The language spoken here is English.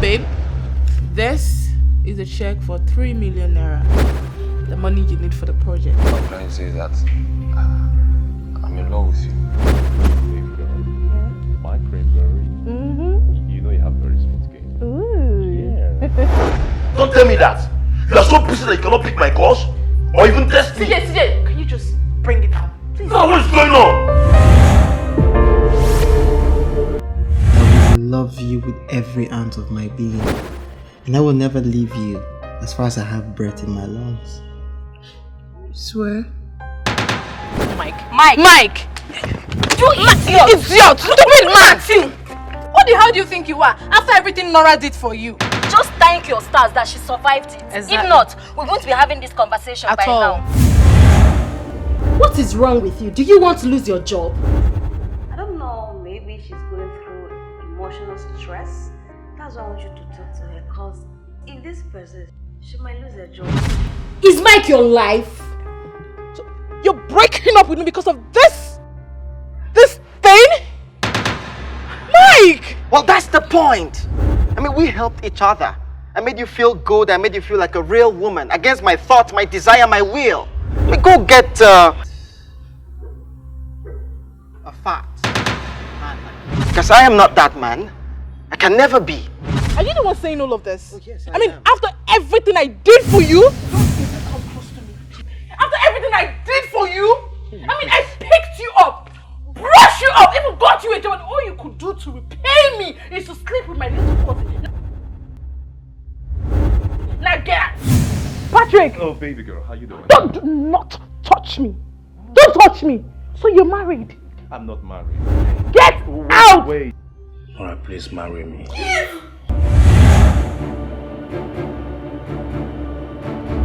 babe, this is a check for 3 million naira. The money you need for the project. What I'm trying to say is that I'm in love with you. Baby girl. Yeah. My Cranberry. You know you have very smooth game. Ooh. Yeah. Don't tell me that. You are so busy that you cannot pick my calls or even test me. CJ, can you just bring it down? Please. No, what is going on? I will love you with every ounce of my being, and I will never leave you as far as I have breath in my lungs. Swear? Mike! You idiot! Stupid man! What the hell do you think you are? After everything Nora did for you. Just thank your stars that she survived it. Exactly. If not, we're going to be having this conversation by now. What is wrong with you? Do you want to lose your job? I don't know, maybe she's going through emotional stress. That's why I want you to talk to her, because if this person, she might lose her job. Is Mike your life? So you're breaking up with me because of this? This thing? Mike! Well, that's the point. I mean, we helped each other. I made you feel good. I made you feel like a real woman against my thoughts, my desire, my will. I mean, go get a fat man. Because I am not that man. I can never be. Are you the one saying all of this? Oh, yes, I mean, am. after everything I did for you? Don't even come close to me. After everything I did for you? I mean, I picked you up, brushed you up, even got you a job, and all you could do to repay me is to sleep with my little pussy. Now get out! Patrick! Oh, baby girl, how you doing? Do not touch me! Don't touch me! So you're married? I'm not married. Get out! Wait. Alright, please marry me. Yes!